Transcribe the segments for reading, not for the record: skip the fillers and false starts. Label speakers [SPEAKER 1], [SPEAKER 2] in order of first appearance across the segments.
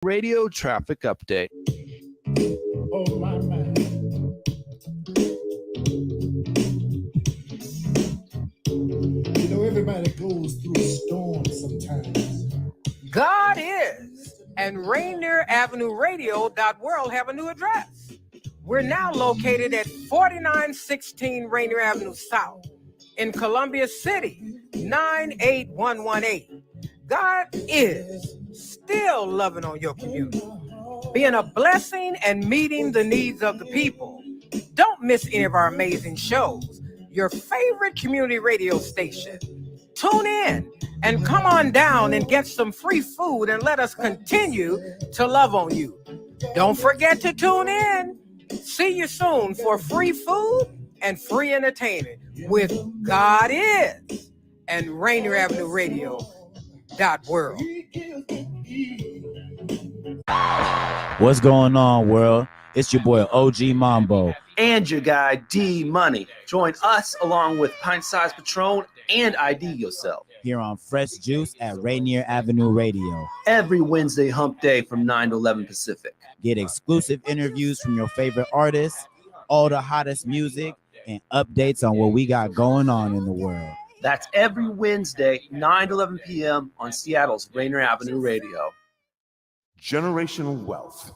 [SPEAKER 1] Radio traffic update.
[SPEAKER 2] Oh, my man. You know, everybody goes through a storm sometimes.
[SPEAKER 3] God is, and Rainier Avenue Radio World have a new address. We're now located at 4916 Rainier Avenue South in Columbia City, 98118. God is still loving on your community, being a blessing and meeting the needs of the people. Don't miss any of our amazing shows. Your favorite community radio station. Tune in and come on down and get some free food and let us continue to love on you. Don't forget to tune in. See you soon for free food and free entertainment with God is and Rainier Avenue Radio .world.
[SPEAKER 4] What's going on, world? It's your boy OG Mambo
[SPEAKER 5] and your guy D Money. Join us along with Pint Size Patron and ID Yourself
[SPEAKER 4] here on Fresh Juice at Rainier Avenue Radio
[SPEAKER 5] every Wednesday hump day from 9 to 11 Pacific.
[SPEAKER 4] Get exclusive interviews from your favorite artists, all the hottest music, and updates on what we got going on in the world.
[SPEAKER 5] That's every Wednesday, 9 to 11 p.m. on Seattle's Rainier Avenue Radio.
[SPEAKER 6] Generational wealth.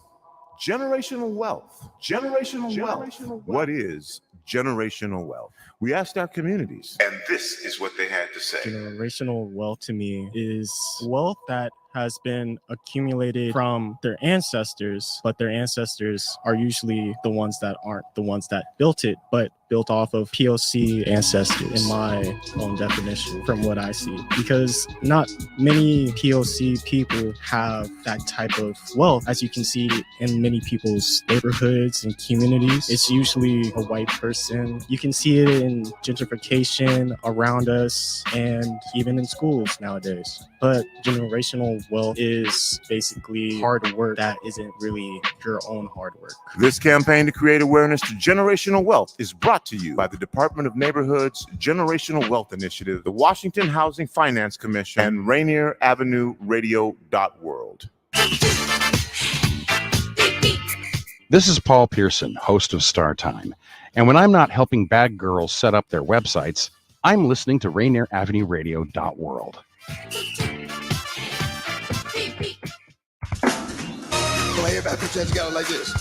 [SPEAKER 6] Generational wealth. Generational wealth. What is generational wealth? We asked our communities, and this is what they had to say.
[SPEAKER 7] Generational wealth to me is wealth that has been accumulated from their ancestors, but their ancestors are usually the ones that aren't the ones that built it, but built off of POC ancestors, in my own definition, from what I see. Because not many POC people have that type of wealth, as you can see in many people's neighborhoods and communities. It's usually a white person. You can see it in gentrification around us and even in schools nowadays. But generational wealth is basically hard work that isn't really your own hard work.
[SPEAKER 6] This campaign to create awareness to generational wealth is brought to you by the Department of Neighborhoods Generational Wealth Initiative, the Washington Housing Finance Commission, and Rainier Avenue Radio .world.
[SPEAKER 8] This is Paul Pearson, host of Star Time. And when I'm not helping bad girls set up their websites, I'm listening to Rainier Avenue Radio .world.
[SPEAKER 9] Everybody put your hands together like this.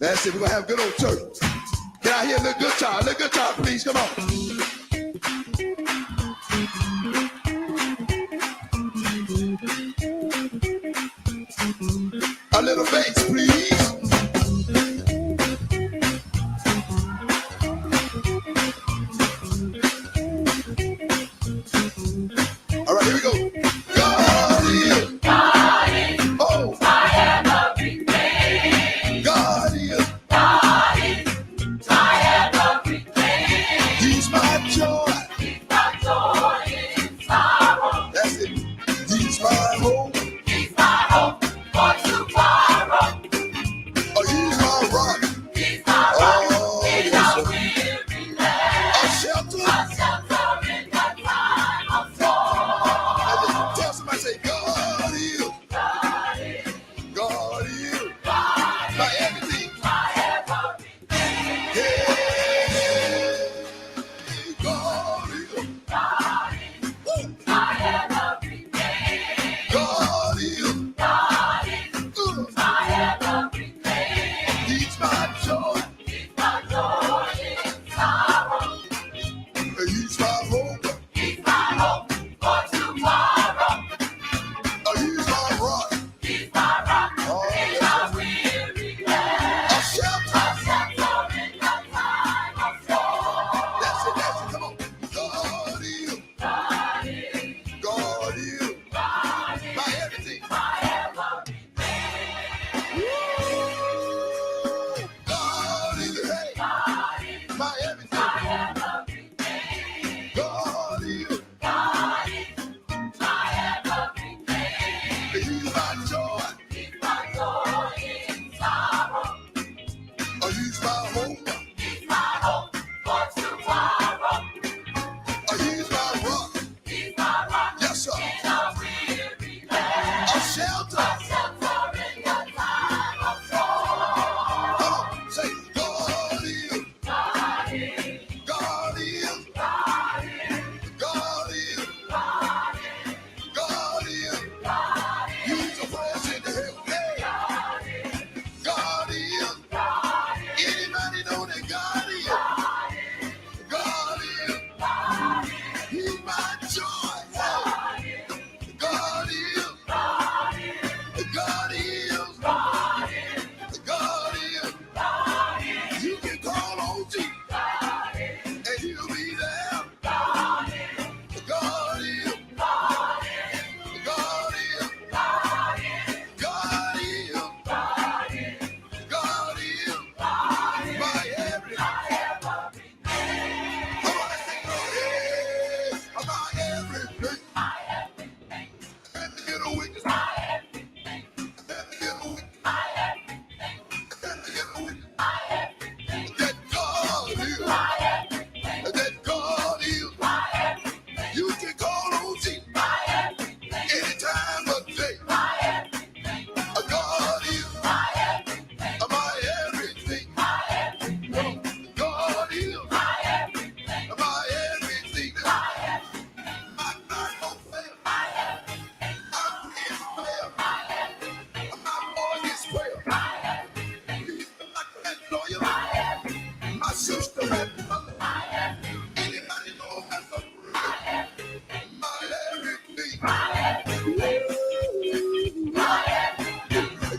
[SPEAKER 9] That's it. We're going to have a good old church. Get out here, little guitar, please. Come on. A little bass, please. All right, here we go.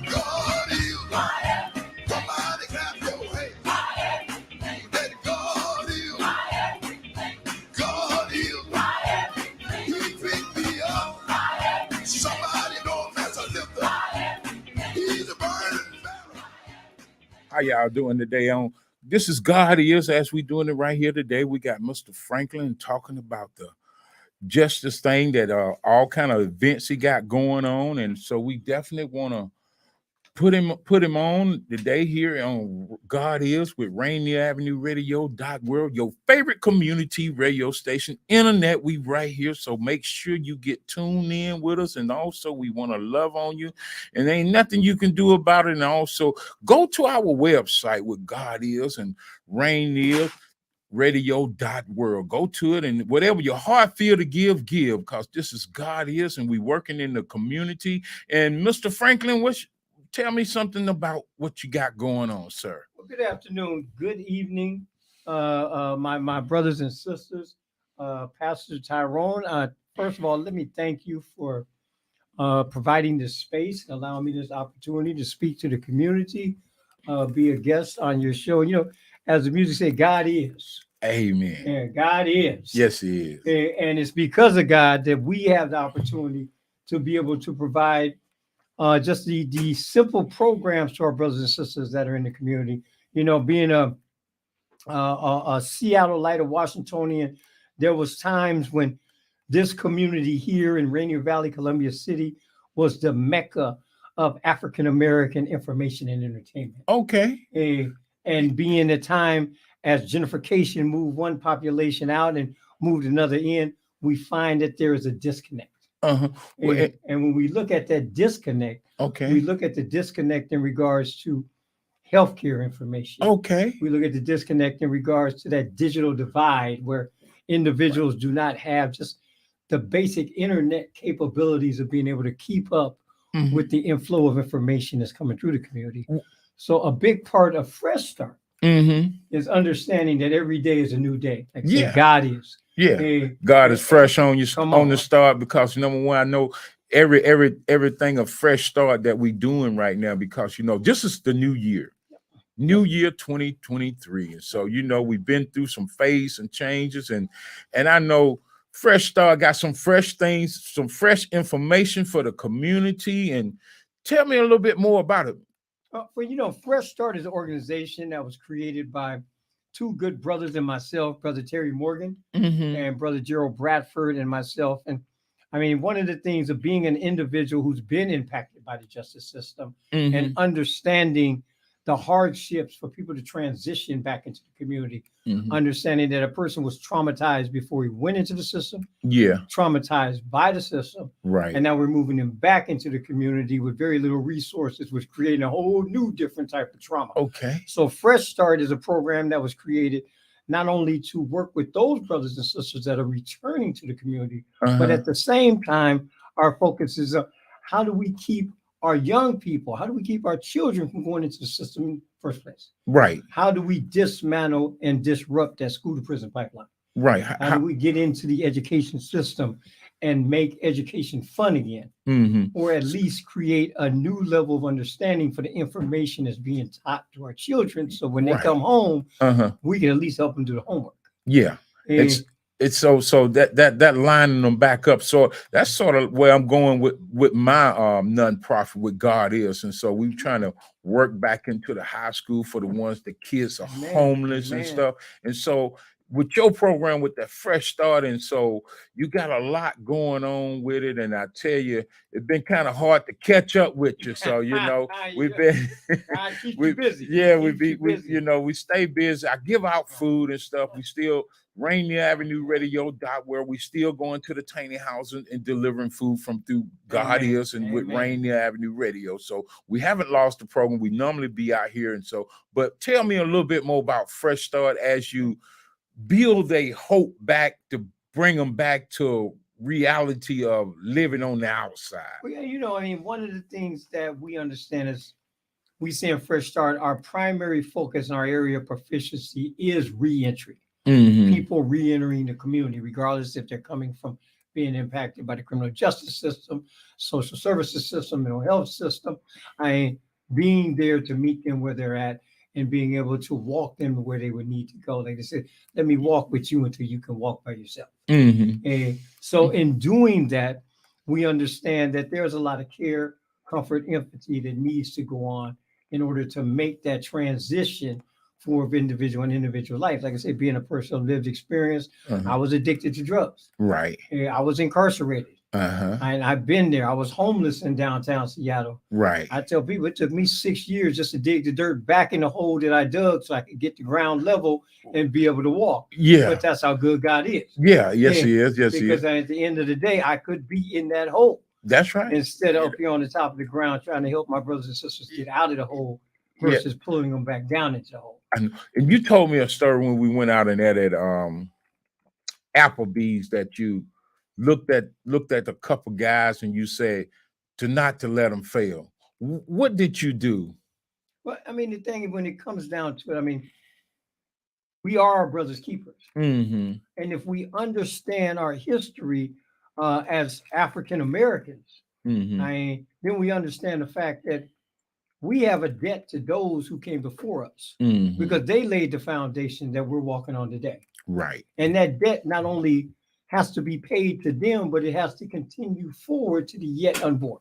[SPEAKER 9] God is. Somebody clap your hands. That God is. God is. He picked me up. Somebody know him as a lifter. He's a burning barrel.
[SPEAKER 10] How y'all doing today on This Is God Is, as we doing it right here today. We got Mr. Franklin talking about the justice thing that all kind of events he got going on. And so we definitely want to put him on today here on God Is with Rainier Avenue Radio .world, your favorite community radio station. Internet, we right here, so make sure you get tuned in with us. And also we want to love on you, and ain't nothing you can do about it. And also go to our website with God Is and Rainier Radio .world. Go to it, and whatever your heart feel to give, because this is God Is, and we working in the community. And Mr. Franklin, tell me something about what you got going on, sir.
[SPEAKER 11] Well, good afternoon, good evening, my brothers and sisters, Pastor Tyrone. First of all, let me thank you for providing this space and allowing me this opportunity to speak to the community, be a guest on your show. You know, as the music says, God is.
[SPEAKER 10] Amen.
[SPEAKER 11] And God is.
[SPEAKER 10] Yes, he is.
[SPEAKER 11] And it's because of God that we have the opportunity to be able to provide just the simple programs to our brothers and sisters that are in the community. You know, being a Seattle-lite, a Washingtonian, there was times when this community here in Rainier Valley, Columbia City, was the mecca of African-American information and entertainment.
[SPEAKER 10] Okay.
[SPEAKER 11] And being a time as gentrification moved one population out and moved another in, we find that there is a disconnect.
[SPEAKER 10] Well,
[SPEAKER 11] and when we look at that disconnect,
[SPEAKER 10] okay,
[SPEAKER 11] we look at the disconnect in regards to healthcare information.
[SPEAKER 10] Okay.
[SPEAKER 11] We look at the disconnect in regards to that digital divide where individuals do not have just the basic internet capabilities of being able to keep up with the inflow of information that's coming through the community. So a big part of Fresh Start is understanding that every day is a new day. Like God is.
[SPEAKER 10] Yeah, God is fresh on you on the start, because number one, I know everything a fresh start that we doing right now, because you know this is the new year 2023, and so you know we've been through some phase and changes, and I know Fresh Start got some fresh things, some fresh information for the community. And tell me a little bit more about it.
[SPEAKER 11] Well, you know, Fresh Start is an organization that was created by two good brothers and myself, Brother Terry Morgan and Brother Gerald Bradford and myself. And I mean, one of the things of being an individual who's been impacted by the justice system and understanding the hardships for people to transition back into the community, understanding that a person was traumatized before he went into the system, traumatized by the system,
[SPEAKER 10] right?
[SPEAKER 11] And now we're moving him back into the community with very little resources, which creating a whole new different type of trauma.
[SPEAKER 10] Okay.
[SPEAKER 11] So Fresh Start is a program that was created not only to work with those brothers and sisters that are returning to the community, but at the same time, our focus is how do we keep our young people, how do we keep our children from going into the system in the first place?
[SPEAKER 10] Right.
[SPEAKER 11] How do we dismantle and disrupt that school to prison pipeline?
[SPEAKER 10] Right.
[SPEAKER 11] How do we get into the education system and make education fun again? Or at least create a new level of understanding for the information that's being taught to our children. So when they come home, we can at least help them do the homework.
[SPEAKER 10] Yeah. It's so that lining them back up. So that's sort of where I'm going with my nonprofit with God Is. And so we're trying to work back into the high school for the ones the kids are homeless and stuff. And so with your program with that Fresh Start, and so you got a lot going on with it. And I tell you, it's been kind of hard to catch up with you. So you know, we've been
[SPEAKER 11] busy.
[SPEAKER 10] Yeah, we you know, we stay busy. I give out food and stuff. We still Rainier Avenue Radio .world. We still going to the tiny houses and delivering food through God Is and with Rainier Avenue Radio. So we haven't lost the program. We normally be out here, and so. But tell me a little bit more about Fresh Start as you build a hope back to bring them back to reality of living on the outside.
[SPEAKER 11] Well, yeah, you know, I mean, one of the things that we understand is we see in Fresh Start, our primary focus in our area of proficiency is reentry. People re-entering the community, regardless if they're coming from being impacted by the criminal justice system, social services system, mental health system. Being there to meet them where they're at and being able to walk them to where they would need to go. Like they said, let me walk with you until you can walk by yourself. And so in doing that, we understand that there's a lot of care, comfort, empathy that needs to go on in order to make that transition for individual and individual life. Like I said, being a person of lived experience, I was addicted to drugs.
[SPEAKER 10] Right.
[SPEAKER 11] I was incarcerated. And I've been there. I was homeless in downtown Seattle.
[SPEAKER 10] Right.
[SPEAKER 11] I tell people it took me 6 years just to dig the dirt back in the hole that I dug so I could get to ground level and be able to walk.
[SPEAKER 10] Yeah.
[SPEAKER 11] But that's how good God is.
[SPEAKER 10] Yeah. Yes, he is. Yes, he is.
[SPEAKER 11] Because at the end of the day, I could be in that hole.
[SPEAKER 10] That's right.
[SPEAKER 11] Instead of up here on the top of the ground trying to help my brothers and sisters get out of the hole versus pulling them back down into the hole.
[SPEAKER 10] And you told me a story when we went out and at Applebee's that you looked at a couple guys and you said not to let them fail. What did you do?
[SPEAKER 11] Well, I mean, the thing when it comes down to it, I mean, we are our brother's keepers. And if we understand our history as African Americans, then we understand the fact that we have a debt to those who came before us because they laid the foundation that we're walking on today.
[SPEAKER 10] Right.
[SPEAKER 11] And that debt not only has to be paid to them, but it has to continue forward to the yet unborn.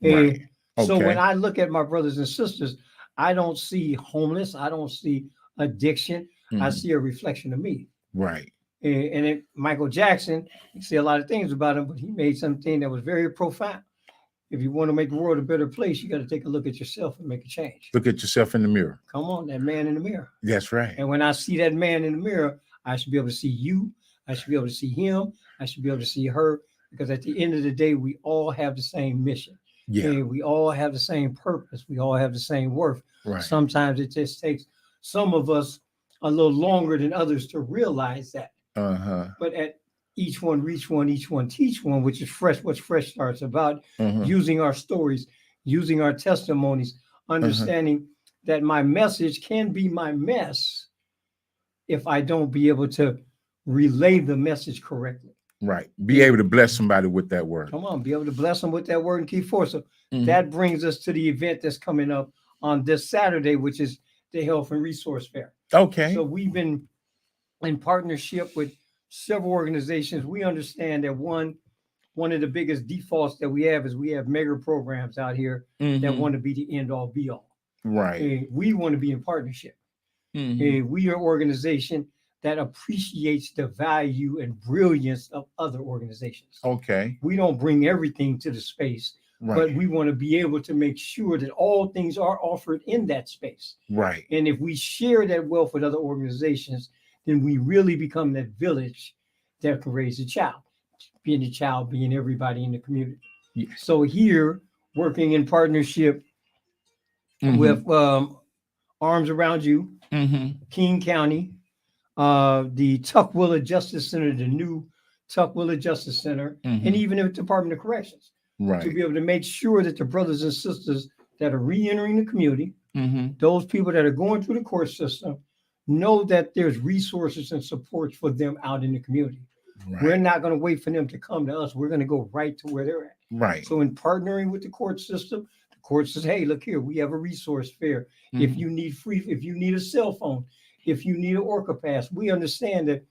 [SPEAKER 10] Right.
[SPEAKER 11] So when I look at my brothers and sisters, I don't see homeless. I don't see addiction. I see a reflection of me.
[SPEAKER 10] Right.
[SPEAKER 11] And Michael Jackson, you see a lot of things about him, but he made something that was very profound. If you want to make the world a better place, you got to take a look at yourself and make a change.
[SPEAKER 10] Look at yourself in the mirror.
[SPEAKER 11] Come on, that man in the mirror.
[SPEAKER 10] That's right.
[SPEAKER 11] And when I see that man in the mirror, I should be able to see you. I should be able to see him. I should be able to see her. Because at the end of the day, we all have the same mission.
[SPEAKER 10] Yeah.
[SPEAKER 11] And we all have the same purpose. We all have the same worth.
[SPEAKER 10] Right.
[SPEAKER 11] Sometimes it just takes some of us a little longer than others to realize that. But at each one reach one, each one teach one, which is fresh. What's Fresh Starts about using our stories, using our testimonies, understanding that my message can be my mess if I don't be able to relay the message correctly.
[SPEAKER 10] Right. Be able to bless somebody with that word.
[SPEAKER 11] Come on, be able to bless them with that word and keep forth. So that brings us to the event that's coming up on this Saturday, which is the Health and Resource Fair.
[SPEAKER 10] Okay.
[SPEAKER 11] So we've been in partnership with several organizations. We understand that one of the biggest defaults that we have is we have mega programs out here that want to be the end all be all.
[SPEAKER 10] Right.
[SPEAKER 11] And we want to be in partnership. And we are an organization that appreciates the value and brilliance of other organizations.
[SPEAKER 10] Okay.
[SPEAKER 11] We don't bring everything to the space, but we want to be able to make sure that all things are offered in that space.
[SPEAKER 10] Right.
[SPEAKER 11] And if we share that wealth with other organizations, then we really become that village that can raise a child, being everybody in the community.
[SPEAKER 10] Yes.
[SPEAKER 11] So here, working in partnership with Arms Around You, King County, the Tukwila Justice Center, the new Tukwila Justice Center, and even the Department of Corrections, to be able to make sure that the brothers and sisters that are re-entering the community, those people that are going through the court system, know that there's resources and supports for them out in the community. Right. We're not going to wait for them to come to us. We're going to go right to where they're at.
[SPEAKER 10] Right.
[SPEAKER 11] So in partnering with the court system, the court says, hey, look here, we have a resource fair. If you need if you need a cell phone, if you need an Orca pass, we understand that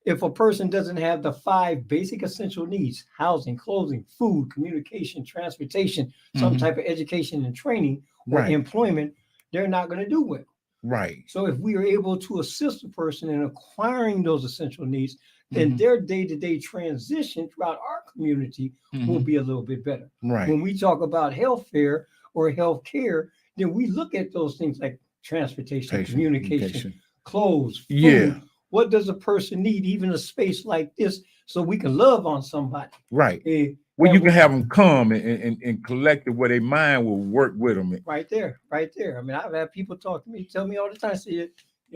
[SPEAKER 11] if a person doesn't have the 5 basic essential needs, housing, clothing, food, communication, transportation, some type of education and training or employment, they're not going to do well.
[SPEAKER 10] Right.
[SPEAKER 11] So if we are able to assist a person in acquiring those essential needs, then their day-to-day transition throughout our community will be a little bit better.
[SPEAKER 10] Right.
[SPEAKER 11] When we talk about healthcare or health care, then we look at those things like transportation, communication, clothes, food.
[SPEAKER 10] Yeah.
[SPEAKER 11] What does a person need, even a space like this, so we can love on somebody?
[SPEAKER 10] Right. Well, you can have them come and collect it where their mind will work with them.
[SPEAKER 11] Right there. I mean, I've had people talk to me, tell me all the time, say,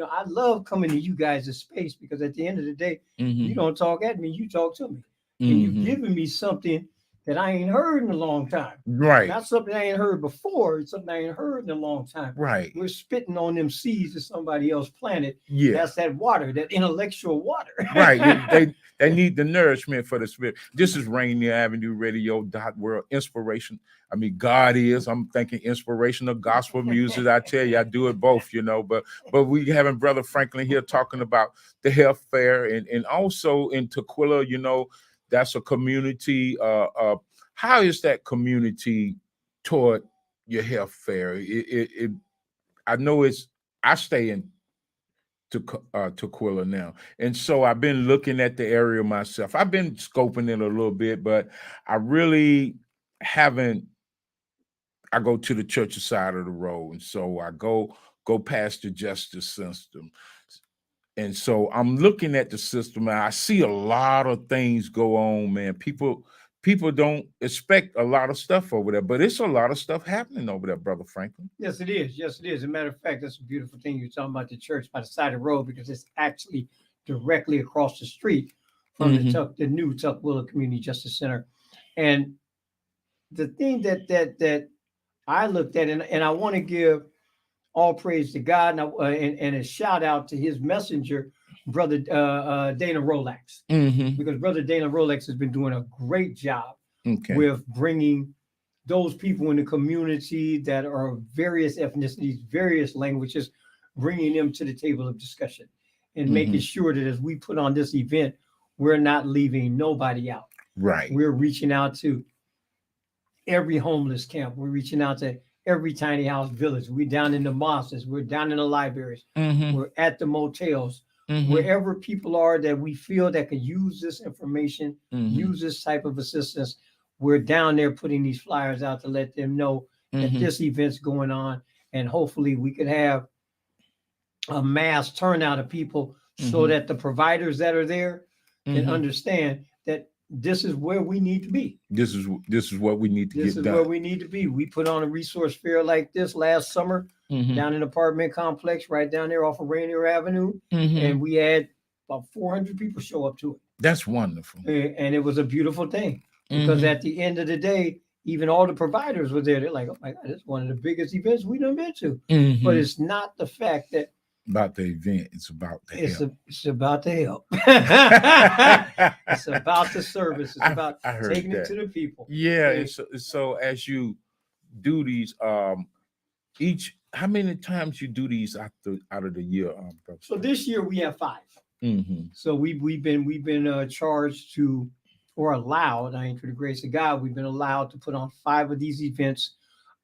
[SPEAKER 11] I love coming to you guys' space because at the end of the day, you don't talk at me, you talk to me. And you're giving me something that I ain't heard in a long time.
[SPEAKER 10] Right.
[SPEAKER 11] Not something I ain't heard before. It's something I ain't heard in a long time.
[SPEAKER 10] Right.
[SPEAKER 11] We're spitting on them seeds that somebody else planted.
[SPEAKER 10] Yeah.
[SPEAKER 11] That's that water, that intellectual water.
[SPEAKER 10] Right. They need the nourishment for the spirit. This is Rainier Avenue Radio .world inspiration. I mean, God is. I'm thinking inspirational gospel music. I tell you, I do it both, you know. But we having Brother Franklin here talking about the health fair and also in Tukwila, you know, that's a community. How is that community toward your health fair? I know I stay in Tukwila now, and so I've been looking at the area myself. I've been scoping it a little bit, but I really haven't. I go to the church side of the road, and so I go past the justice system. And so I'm looking at the system, and I see a lot of things go on, man. People don't expect a lot of stuff over there, but it's a lot of stuff happening over there, Brother Franklin.
[SPEAKER 11] Yes, it is. Yes, it is. As a matter of fact, that's a beautiful thing you're talking about the church by the side of the road, because it's actually directly across the street from the new Tukwila Community Justice Center. And the thing that I looked at, and I want to give all praise to God and a shout out to his messenger, Brother Dana Rolex, because Brother Dana Rolex has been doing a great job with bringing those people in the community that are various ethnicities, various languages, bringing them to the table of discussion and making sure that as we put on this event, we're not leaving nobody out.
[SPEAKER 10] Right.
[SPEAKER 11] We're reaching out to every homeless camp. We're reaching out to every tiny house village. We're down in the mosques. We're down in the libraries. We're at the motels. Wherever people are that we feel that could use this information, use this type of assistance, we're down there putting these flyers out to let them know that this event's going on. And hopefully we could have a mass turnout of people so that the providers that are there can understand that this is where we need to be.
[SPEAKER 10] This is what we need to get done.
[SPEAKER 11] This is where we need to be. We put on a resource fair like this last summer down in an apartment complex right down there off of Rainier Avenue. And we had about 400 people show up to it.
[SPEAKER 10] That's wonderful.
[SPEAKER 11] And it was a beautiful thing because at the end of the day, even all the providers were there. They're like, oh my God, it's one of the biggest events we've done been to. But it's not the fact that
[SPEAKER 10] about the event. It's about the help.
[SPEAKER 11] It's about the help. It's about the service. It's about taking it to the people.
[SPEAKER 10] Yeah. So as you do these, how many times you do these out of the year?
[SPEAKER 11] So this year we have 5. So we've been charged to, or allowed, I mean, through the grace of God, we've been allowed to put on 5 of these events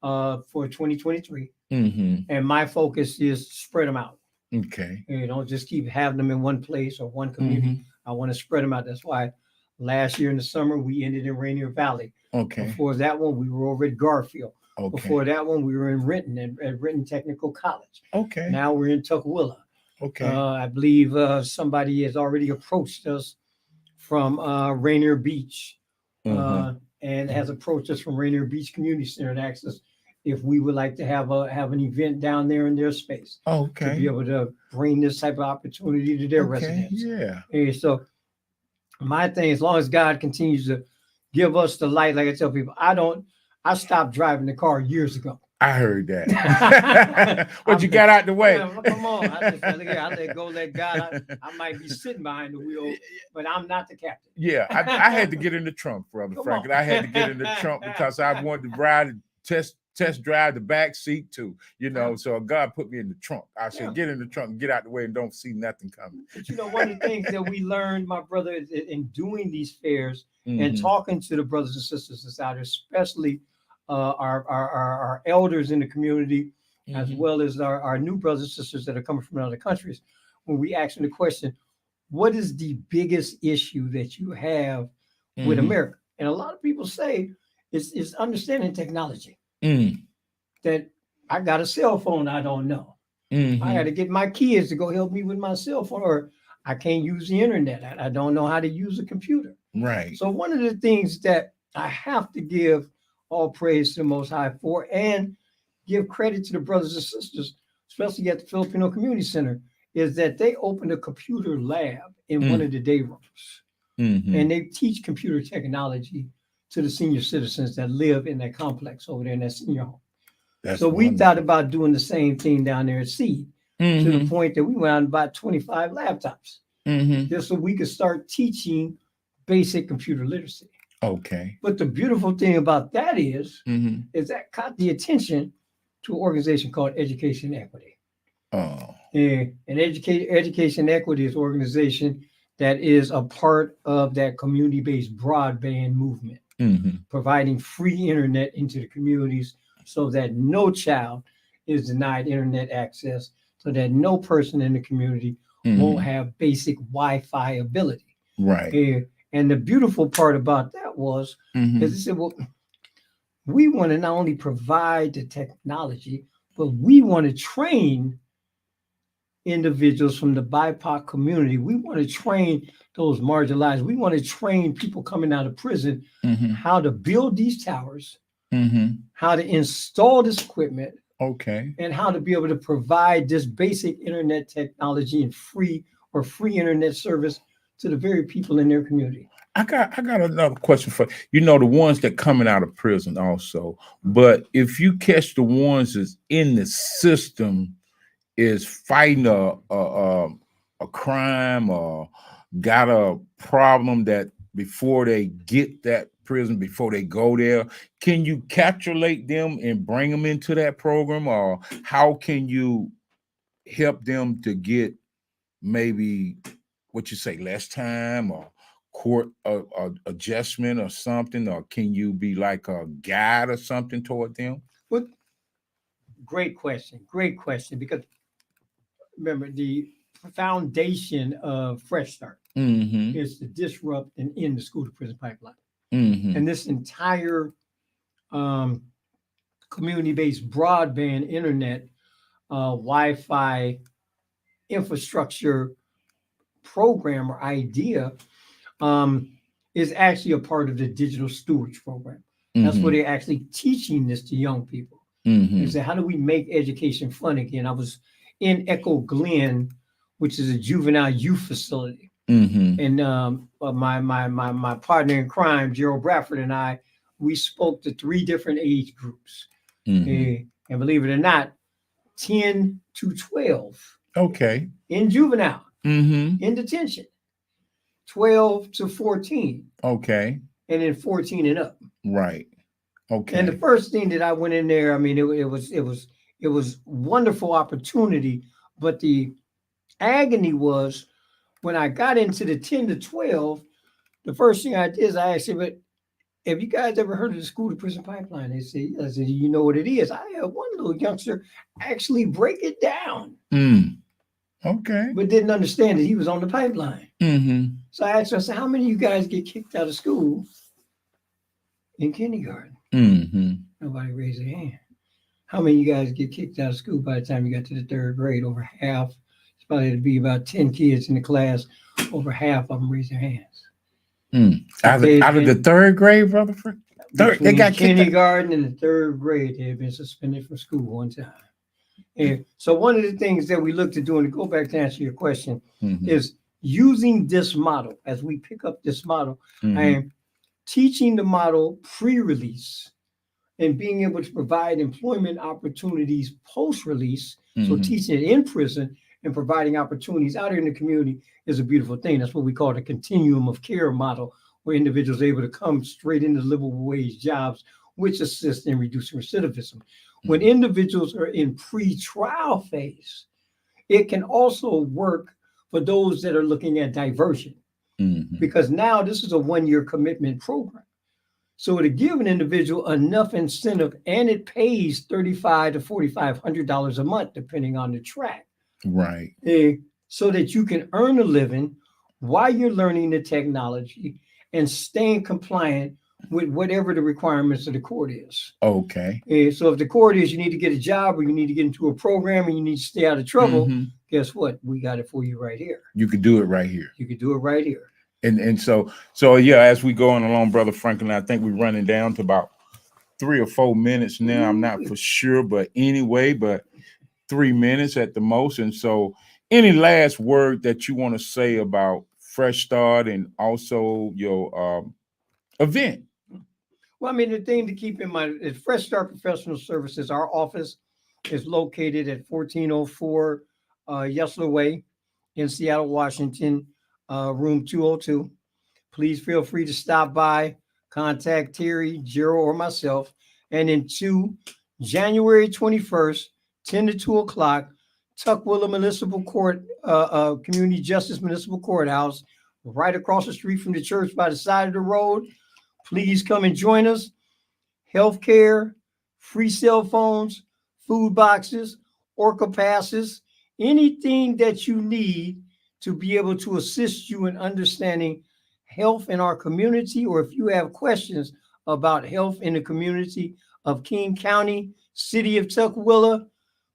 [SPEAKER 11] for 2023. And my focus is to spread them out.
[SPEAKER 10] Okay.
[SPEAKER 11] You don't just keep having them in one place or one community. I want to spread them out. That's why last year in the summer we ended in Rainier Valley.
[SPEAKER 10] Okay.
[SPEAKER 11] Before that one we were over at Garfield.
[SPEAKER 10] Okay.
[SPEAKER 11] Before that one we were in Renton at Renton Technical College.
[SPEAKER 10] Okay.
[SPEAKER 11] Now we're in Tukwila.
[SPEAKER 10] Okay.
[SPEAKER 11] I believe somebody has already approached us from Rainier Beach and has approached us from Rainier Beach Community Center and asked us if we would like to have an event down there in their space.
[SPEAKER 10] Okay.
[SPEAKER 11] To be able to bring this type of opportunity to their residents.
[SPEAKER 10] Yeah.
[SPEAKER 11] And so my thing, as long as God continues to give us the light, like I tell people, I stopped driving the car years ago.
[SPEAKER 10] I heard that. But you got out the way.
[SPEAKER 11] Yeah, come on. I let go, let God. I might be sitting behind the wheel, but I'm not the captain.
[SPEAKER 10] Yeah. I had to get in the trunk, Brother Franklin. I had to get in the trunk because I wanted to ride and test drive the back seat too, you know. So God put me in the trunk. I said, get in the trunk and get out the way and don't see nothing coming.
[SPEAKER 11] But you know, one of the things that we learned, my brother, in doing these fairs and talking to the brothers and sisters that's out there, especially our elders in the community, as well as our new brothers and sisters that are coming from other countries, when we ask them the question, what is the biggest issue that you have with America? And a lot of people say it's understanding technology. That I got a cell phone I don't know. I got to get my kids to go help me with my cell phone, or I can't use the internet. I don't know how to use a computer.
[SPEAKER 10] Right.
[SPEAKER 11] So one of the things that I have to give all praise to the Most High for, and give credit to the brothers and sisters, especially at the Filipino Community Center, is that they opened a computer lab in one of the day rooms. And they teach computer technology to the senior citizens that live in that complex over there in that senior home.
[SPEAKER 10] That's
[SPEAKER 11] so we
[SPEAKER 10] wonderful.
[SPEAKER 11] thought about doing the same thing down there at Seed, to the point that we went out and bought 25 laptops, just so we could start teaching basic computer literacy.
[SPEAKER 10] Okay.
[SPEAKER 11] But the beautiful thing about that is that caught the attention to an organization called Education Equity.
[SPEAKER 10] Oh.
[SPEAKER 11] And Education Equity is an organization that is a part of that community-based broadband movement, providing free internet into the communities so that no child is denied internet access, so that no person in the community won't have basic Wi-Fi ability.
[SPEAKER 10] Right.
[SPEAKER 11] And the beautiful part about that was, is they said, well, we want to not only provide the technology, but we want to train individuals from the BIPOC community. We want to train those marginalized. We want to train people coming out of prison how to build these towers, how to install this equipment, and how to be able to provide this basic internet technology and free internet service to the very people in their community.
[SPEAKER 10] I got another question for you. Know the ones that coming out of prison also, but if you catch the ones that's in the system is fighting a crime or got a problem that before they get that prison, before they go there, can you capsulate them and bring them into that program, or how can you help them to get maybe what you say less time or court adjustment or something, or can you be like a guide or something toward them?
[SPEAKER 11] Well, great question, because remember the foundation of Fresh Start is to disrupt and end the school to prison pipeline. And this entire community-based broadband internet Wi-Fi infrastructure program or idea is actually a part of the digital stewardship program. That's where they're actually teaching this to young people. And so how do we make education fun again? I was in Echo Glen, which is a juvenile youth facility. And my partner in crime, Gerald Bradford, and I, we spoke to 3 different age groups. And believe it or not, 10 to 12.
[SPEAKER 10] Okay.
[SPEAKER 11] In juvenile. In detention. 12 to 14.
[SPEAKER 10] Okay.
[SPEAKER 11] And then 14 and up.
[SPEAKER 10] Right. Okay.
[SPEAKER 11] And the first thing that I went in there, I mean, it was wonderful opportunity, but the agony was when I got into the 10 to 12, the first thing I did is I asked, but have you guys ever heard of the school to prison pipeline? They say, I said, you know what it is? I had one little youngster actually break it down.
[SPEAKER 10] Okay.
[SPEAKER 11] But didn't understand that he was on the pipeline. So I asked him, I said, how many of you guys get kicked out of school in kindergarten? Nobody raised their hand. How many of you guys get kicked out of school by the time you got to the 3rd grade? Over half. It's probably to be about 10 kids in the class. Over half of them raise their hands.
[SPEAKER 10] Out of the 3rd grade, brother?
[SPEAKER 11] They got kindergarten and the 3rd grade. They had been suspended from school one time. And so one of the things that we look to do, and to go back to answer your question, is using this model. As we pick up this model, I am teaching the model pre-release and being able to provide employment opportunities post-release. So teaching it in prison and providing opportunities out in the community is a beautiful thing. That's what we call the continuum of care model, where individuals are able to come straight into livable wage jobs, which assist in reducing recidivism. When individuals are in pre-trial phase, it can also work for those that are looking at diversion, because now this is a 1-year commitment program. So to give an individual enough incentive, and it pays $3,500 to $4,500 a month, depending on the track.
[SPEAKER 10] Right.
[SPEAKER 11] So that you can earn a living while you're learning the technology and staying compliant with whatever the requirements of the court is.
[SPEAKER 10] Okay.
[SPEAKER 11] So if the court is you need to get a job, or you need to get into a program, and you need to stay out of trouble, guess what? We got it for you right here.
[SPEAKER 10] You could do it right here.
[SPEAKER 11] You could do it right here.
[SPEAKER 10] And so yeah, as we go on along, Brother Franklin, I think we're running down to about 3 or 4 minutes now. I'm not for sure, but anyway, but 3 minutes at the most. And so any last word that you want to say about Fresh Start and also your event?
[SPEAKER 11] Well, I mean, the thing to keep in mind is Fresh Start Professional Services. Our office is located at 1404 Yesler Way in Seattle, Washington, room 202. Please feel free to stop by, contact Terry, Gerald, or myself. And in January 21st, 10 to 2 o'clock, Tukwila Municipal Court, Community Justice Municipal Courthouse, right across the street from the church by the side of the road. Please come and join us. Healthcare, free cell phones, food boxes, Orca passes, anything that you need to be able to assist you in understanding health in our community, or if you have questions about health in the community of King County, City of Tukwila,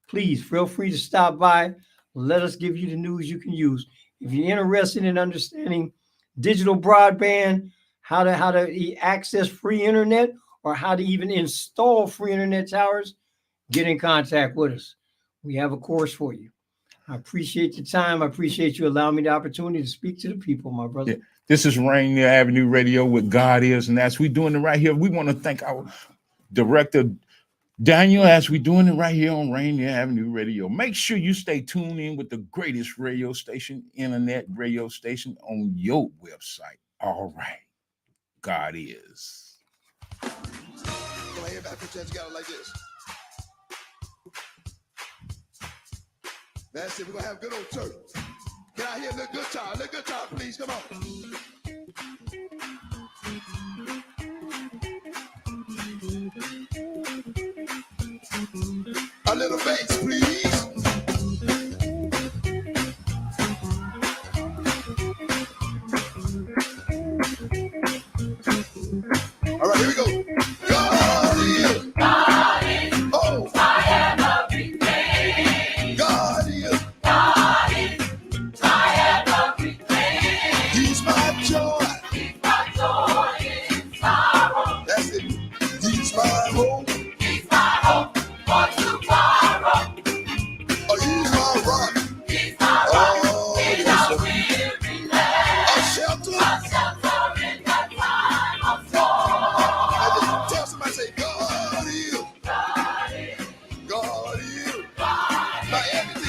[SPEAKER 11] please feel free to stop by. Let us give you the news you can use. If you're interested in understanding digital broadband, how to access free internet, or how to even install free internet towers, get in contact with us. We have a course for you. I appreciate the time. I appreciate you allowing me the opportunity to speak to the people, my brother.
[SPEAKER 10] Yeah. This is Rainier Avenue Radio with God Is, and as we're doing it right here, we want to thank our director, Daniel, as we're doing it right here on Rainier Avenue Radio. Make sure you stay tuned in with the greatest radio station, internet radio station on your website. All right. God Is.
[SPEAKER 9] Come on, everybody put your hands together like this. That's it. We're going to have a good old church. Can I hear a little guitar, please? Come on. A little bass, please. All right, here we go. God is. God is. Oh. I am everything. God is. God is. I am everything. He's my joy. He's my joy in sorrow. That's it. He's my hope. He's my hope for tomorrow. Oh, he's my rock. He's my rock. Oh, in a weary land. A shelter. A shelter in the time of storm. Tell somebody, say, God is. God is. God is. God is. My everything.